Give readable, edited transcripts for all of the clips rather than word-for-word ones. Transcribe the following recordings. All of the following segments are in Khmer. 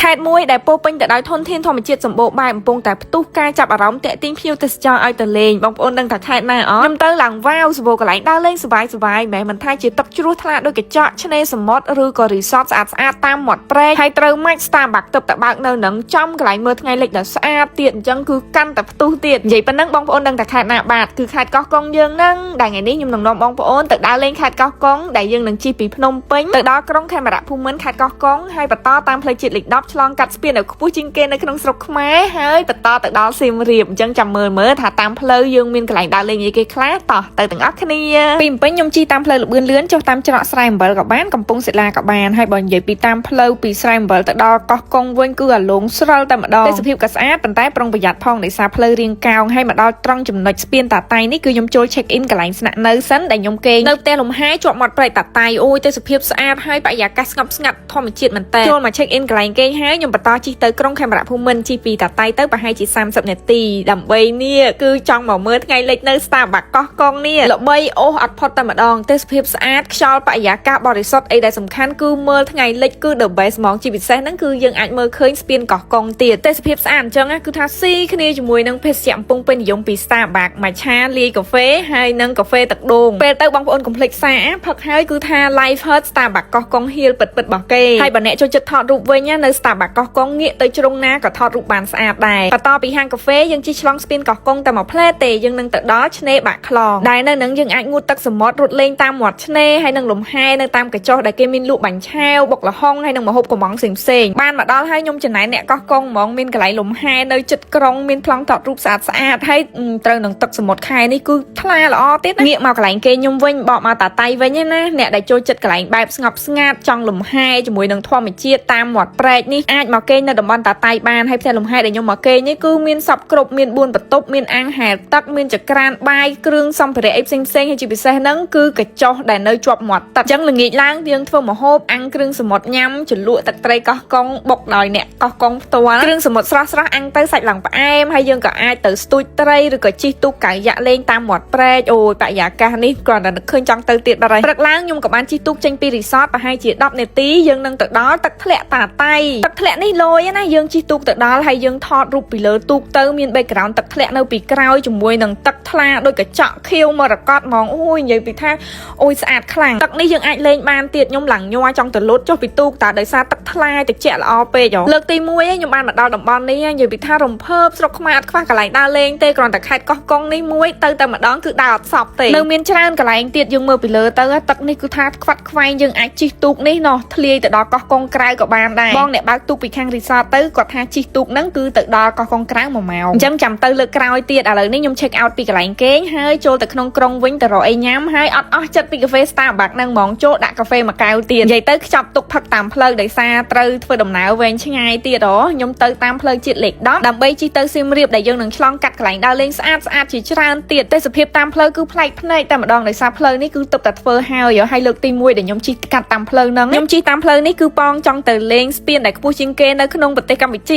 ខេត្តមួយដែលពោពេញទៅដោយធនធានធម្មជាតិសម្បូរបែបកំពុងតែផ្ទុះការចាប់អារម្មណ៍តាក់ទាញភ្ញៀវទេសចរឲ្យទៅលេងបងប្អូនដឹងថាខេត្តណាអត់ខ្ញុំទៅឡើងវ៉ាវសបោកន្លែងដើរលេងសប្បាយមិនថាជាទឹកជ្រោះថ្លាដូចកញ្ចក់ឆ្នេរសមុទ្រឬក៏រីសតស្អាតតាមមាត់ព្រែកហើយត្រូវម៉ាច់ Starbucks ទៅតែបើកនៅនឹងចំកន្លែងមើលថ្ងៃលិចដ៏ស្អាតទៀតអញ្ចឹងគឺកាន់តែផ្ទុះទៀតនិយាយប៉ុណ្ណឹងបងប្អូនដឹងថាខេត្តណាបាទគឺខេត្តកោះកុងយើងហ្នឹងដែលថ្ងៃនេះខ្ញុំនឹងនាំបងប្អូនទៅដើរលេងខេត្តកោះកុងដែលយើងនឹងជិះពីភ្នំពេញទៅដល់ក្រុងខេមរភូមិន្ទខេត្តកោះកុងហើយបន្តតាមផ្លូវជាតិលេខ10ឆ្លងកាត់ស្ពានដែលខ្ពស់ជាងគេនៅក្នុងស្រុកខ្មែរហើយបន្តទៅដល់សៀមរាបអញ្ចឹងចាំមើលថាតាមផ្លូវយើងមានកន្លែងដើរលេងអីគេខ្លះតោះទៅទាំងអស់គ្នាពីភ្នំពេញខ្ញុំជិះតាមផ្លូវលបឿនលឿនចុះតាមច្រកស្រែអំបិលក៏បានកំពង់សិលាក៏បានហើយបើនិយាយពីតាមផ្លូវពីស្រែអំបិលទៅដល់កោះកុងវិញគឺអាលងស្រិលតែម្ដងទេសភាពក៏ស្អាតប៉ុន្តែប្រុងប្រយ័ត្នផងដោយសារផ្លូវរាងកោងហើយមកដល់ត្រង់ចំណុចស្ពានតាតៃនេះគឺខ្ញុំចូល check in កន្លែងស្នាក់នៅសិនដែលខ្ញុំគេងនៅផ្ទះលំហែជាប់មាត់ព្រែកតាតៃអូយទេសភាពស្អាតហើយបរិយាកាសស្ងប់ស្ងាត់ធម្មជាតិមែនតើចូលមក check in កន្លែងគេងហើយខ្ញុំបន្តជិះទៅក្រុងខេមរភូមិន្ទជិះពីតាតៃទៅប្រហែលជា30នាទីដើម្បីនេះគឺចង់មកមើលថ្ងៃលិចនៅ Starbucks កោះកុងនេះល្បីអូសអត់ផុតតែម្ដងទេសភាពស្អាតខ្យល់បរិយាកាសបរិសុទ្ធអីដែលសំខាន់គឺមើលថ្ងៃលិចគឺ the best ហ្មងជាពិសេសហ្នឹងគឺយើងអាចមើលឃើញស្ពានកោះកុងទៀតទេសភាពស្អាតអញ្ចឹងគឺថាស៊ីគ្នាជាមួយនឹងភេសជ្ជៈកំពុងពេញនិយមពី Starbucks មួយឆាលាយកាហ្វេហើយនិងកាហ្វេទឹកដូងពេលទៅបងប្អូនកុំភ្លេចសារផឹកហើយគឺថា live heard Starbucks កោះកុងហៀលពិតរបស់គេហើយបើអ្នកចូលចិត្តថតរូបវិញនៅ Starbucks កោះកុងងាកទៅជ្រុងណាក៏ថតរូបបានស្អាតដែរបន្តពីហាងកាហ្វេយើងជិះឆ្លងស្ពានកោះកុងតែមួយផ្លែទេយើងនឹងទៅដល់ឆ្នេរបាក់ខ្លងដែលនៅនឹងយើងអាចងូតទឹកសមុទ្ររត់លេងតាមមាត់ឆ្នេរហើយនឹងលំហែនៅតាមកញ្ចុះដែលគេមានលក់បាញ់ឆាវបុកល្ហុងហើយនឹងម្ហូបកំងផ្សេងបានមកដល់ហើយខ្ញុំចំណែនអ្នកកោះកុងហ្មងមានកន្លែងលំហែនៅជិតក្រុងមានប្លង់ថតរូបស្អាតហើយត្រូវនឹងទឹកសមុទ្រខែនេះគឺថ្លាល្អទៀតងាកមកកន្លែងគេខ្ញុំវិញបកមកតាតៃវិញណាអ្នកដែលចូលចិត្តកន្លែងបែបស្ងប់ស្ងាត់ចង់លំហែជាមួយនឹងធម្មជាតិតាមមាត់ព្រែកនេះអាចមកគេងនៅតំបន់តាតៃបានហើយផ្ទះលំហែដែលខ្ញុំមកគេងនេះគឺមានសពគ្រប់មាន4បន្ទប់មានអាងហែលទឹកមានចក្រានបាយគ្រឿងសម្ភារៈអីផ្សេងហើយជាពិសេសហ្នឹងគឺកញ្ចុះដែលនៅជាប់មាត់ទឹកអញ្ចឹងល្ងាចឡើងយើងធ្វើម្ហូបអាំងគ្រឿងសមុទ្រញ៉ាំជ្រលក់ទឹកត្រីកោះកុងបុកដោយអ្នកកោះកុងផ្ទាល់គ្រឿងសមុទ្រស្រស់អាំងទៅសាច់ឡើងផ្អែមហើយយើងក៏អាចទៅស្ទូចត្រីឬក៏ជិះទូកកាយ៉ាក់លេងតាមមាត់ព្រែកអូយបរិយាកាសនេះគ្រាន់តែនឹកឃើញចង់ទៅទៀតបាត់ហើយព្រឹកឡើងខ្ញុំក៏បានជិះទូកចេញពីរីសតប្រហែលជា10នាទីយើងនឹងទៅដល់ទឹកធ្លាក់តាតៃទឹកធ្លាក់នេះលយណាយើងជិះទូកទៅដល់ហើយយើងថតរូបពីលើទូកទៅមាន background ទឹកធ្លាក់នៅពីក្រោយជាមួយនឹងទឹកថ្លាដូចកញ្ចក់ខៀវមរកតហ្មងអូយនិយាយពីថាអូយស្អាតខ្លាំងទឹកនេះយើងអាចលេងបានទៀតខ្ញុំឡើងញ័រចង់ទៅលោតចុះពីទូកតែដោយសារទឹកថ្លាត្រជាក់ល្អពេកលើកទី1ខ្ញុំបានមកដល់តំបន់នេះនិយាយពីថារំភើបស្រុកខ្មែរអត់ខ្វះកន្លែងដើរលេងទេគ្រាន់តែខេត្តកោះកុងនេះមួយទៅតែម្ដងគឺដើរអត់សពទេនៅមានច្រើនកន្លែងទៀតយើងមើលពីលើទៅទឹកនេះគឺថាខ្វាត់ខ្វែងយើងអាចជិះទូកនេះណោះធ្លាយទៅដល់កោះកុងក្រៅក៏បានដែរបងអ្នកបើកទូកពីខាងរីសតទៅគាត់ថាជិះទូកហ្នឹងគឺទៅដល់កោះកុងក្រៅ1ម៉ោងអញ្ចឹងចាំទៅលើកក្រោយទៀតឥឡូវនេះខ្ញុំ check out ពីកន្លែងគេងហើយចូលទៅក្នុងក្រុងវិញទៅរកអីញ៉ាំហើយអត់អស់ចិត្តពីកាហ្វេ Starbucks ហ្នឹងហ្មងចូលដាក់កាហ្វេមួយកែវទៀតនិយាយទៅខ្ចប់ទុកផឹកតាមផ្លូវដោយសារត្រូវធ្វើដំណើរវែងឆ្ងាយទៀតខ្ញុំទៅតាមផ្លូវជាតិលេខ10ដើម្បីជិះទៅសៀមរាបដែលយើងនឹងឆ្លងកាត់កន្លែងដើរលេងស្អាតជាច្រើនទៀតទេសភាពតាមផ្លូវគឺប្លែកភ្នែកតែម្ដងដោយសារផ្លូវនេះគឺទើបតែធ្វើហើយលើកទី1ដែលខ្ញុំជិះកាត់តាមផ្លូវហ្នឹងខ្ញុំជិះតាមផ្លូវនេះគឺប៉ងចង់ទៅលេងស្ពានដែលខ្ពស់ជាងគេនៅក្នុងប្រទេសកម្ពុជា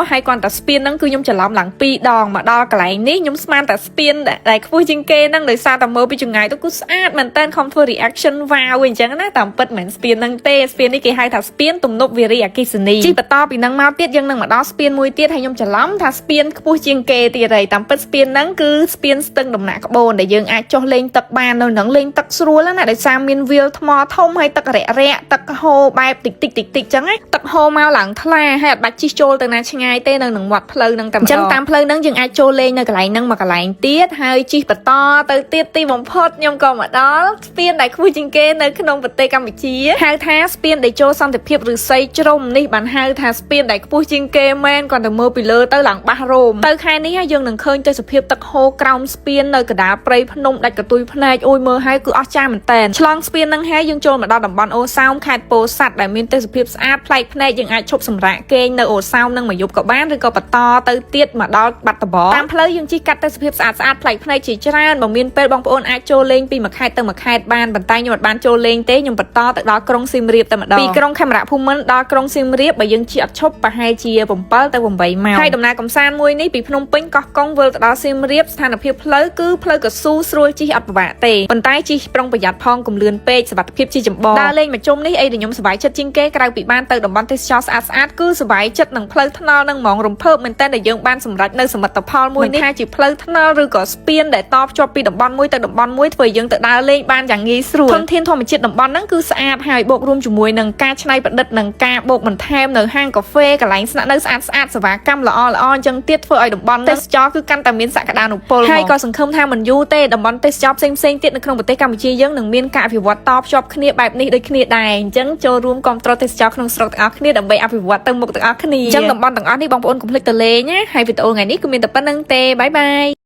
ហើយគ្រាន់តែស្ពានហ្នឹងគឺខ្ញុំច្រឡំឡើង2ដងមកដល់កន្លែងនេះខ្ញុំស្មានតែស្ពានដែលខ្ពស់ជាងគេហ្នឹងដោយសារតែមើលពីចម្ងាយទៅគឺស្អាតមែនតើខំធ្វើ reaction វ៉ាវអញ្ចឹងណាតាមពិតមិនមែនស្ពានហ្នឹងទេស្ពាននេះគេហៅថាស្ពានទំនប់វារីអគ្គិសនីជិះបន្តពីហ្នឹងមកទៀតយើងនឹងមកដល់ស្ពានមួយទៀតហើយខ្ញុំច្រឡំថាស្ពានខ្ពស់ជាងគេទៀតហើយតាមពិតស្ពានហ្នឹងគឺស្ពានស្ទឹងដំណាក់ក្បូនដែលយើងអាចចុះលេងទឹកបាននៅហ្នឹងលេងទឹកស្រួលណាដោយសារមានវាលថ្មធំហើយទឹករាក់ទឹកហូរបែបតិចអញ្ចឹងទឹកហូរមកឡើងថ្លាហើយអត់បាច់ជិះចូលទៅណាឆ្ងាយទេនៅនឹងមាត់ផ្លូវហ្នឹងតែម្ដងអញ្ចឹងតាមផ្លូវហ្នឹងយើងអាចចូលលេងនៅកន្លែងហ្នឹងមកកន្លែងទៀតហើយជិះបន្តទៅទៀតទីបំផុតខ្ញុំក៏មកដល់ស្ពានដែលខ្ពស់ជាងគេនៅក្នុងប្រទេសកម្ពុជាហៅថាស្ពានដែលចូលសន្តិភាពឫស្សីជ្រុំនេះបានហៅថាស្ពានដែលខ្ពស់ជាងគេមែនគាត់ទៅមើលពីលើទៅឡើងបាសរោមទៅខែនេះយើងនឹងឃើញទេសភាពទឹកហូរក្រោមស្ពាននៅកណ្ដាលព្រៃភ្នំដាច់កតុយភ្នែកអូយមើលហើយគឺអស្ចារ្យមែនតើឆ្លងស្ពានហ្នឹងហើយយើងចូលមកដល់តំបន់អូសោមខេត្តពោធិ៍សាត់ដែលមានទេសភាពស្អាតប្លែកភ្នែកយើងអាចឈប់សម្រាកគេងនៅអូសោមនឹងមួយយប់ក៏បានឬក៏បន្តទៅទៀតមកដល់បាត់ដំបងតាមផ្លូវយើងជិះកាត់ទេសភាពស្អាតប្លែកភ្នែកជាច្រើនបើមានពេលបងប្អូនអាចចូលលេងពីមួយខេត្តទៅមួយខេត្តបានប៉ុន្តែខ្ញុំអត់បានចូលលេងទេខ្ញុំបន្តទៅដល់ក្រុងសៀមរាបតែម្ដងពីក្រុងខេមរភូមិន្ទដល់ក្រុងសៀមរាបបើយើងជិះអត់ឈប់ប្រហែលជា7ទៅ8ម៉ោងហើយដំណើរកម្សាន្តមួយនេះពីភ្នំពេញកោះកុងវិលទៅដល់សៀមរាបស្ថានភាពផ្លូវគឺផ្លូវកស៊ូស្រួលជិះអត់ពិបាកទេប៉ុន្តែជិះប្រុងប្រយ័ត្នផងកុំលឿនពេកសុវត្ថិភាពជាចម្បងដើរលេងមួយជុំនេះអីដែលខ្ញុំសប្បាយចិត្តជាងគេក្រៅពីបានទៅតំបន់ទេសចរស្អា ស្អាតគឺសុបាយចិត្តនឹងផ្លូវថ្នល់នឹងហ្មងរំភើបមែនតើដែលយើងបានសម្រេចនៅសមិទ្ធផលមួយនេះថាជាផ្លូវថ្នល់ឬក៏ស្ពានដែលតភ្ជាប់ពីតំបន់មួយទៅតំបន់មួយធ្វើយើងទៅដើរលេងបានយ៉ាងងាយស្រួលធនធានធម្មជាតិតំបន់ហ្នឹងគឺស្អាតហើយបូករួមជាមួយនឹងការច្នៃប្រឌិតនិងការបូកបន្ថែមនៅហាងកាហ្វេកន្លែងស្នាក់នៅស្អាតស្អាតសេវាកម្មល្អល្អអញ្ចឹងទៀតធ្វើឲ្យតំបន់ទេសចរគឺកាន់តែមានសក្តានុពលហើយក៏សង្ឃឹមថាមិនយូរទេតំបន់ទេសចរផ្សេងទៀតនៅក្នុងប្រទេសកម្ពុជាយើងនឹងមានការអភិវឌ្ឍតភ្ជាប់គ្នាបែបនេះដូចគ្នាដែរអញ្ចឹងចូលរួមគាំទ្រទេសចរក្នុងស្រុកទាំងអស់គ្នាដើម្បីអភិវឌ្ឍទៅមុខទាំងអស់គ្នាអញ្ចឹងតំបន់ទាំងអស់នេះបងប្អូនកុំភ្លេចទៅលេងណាហើយវីដេអូថ្ងៃនេះគឺមានតែប៉ុណ្្នឹងទេបាយបាយ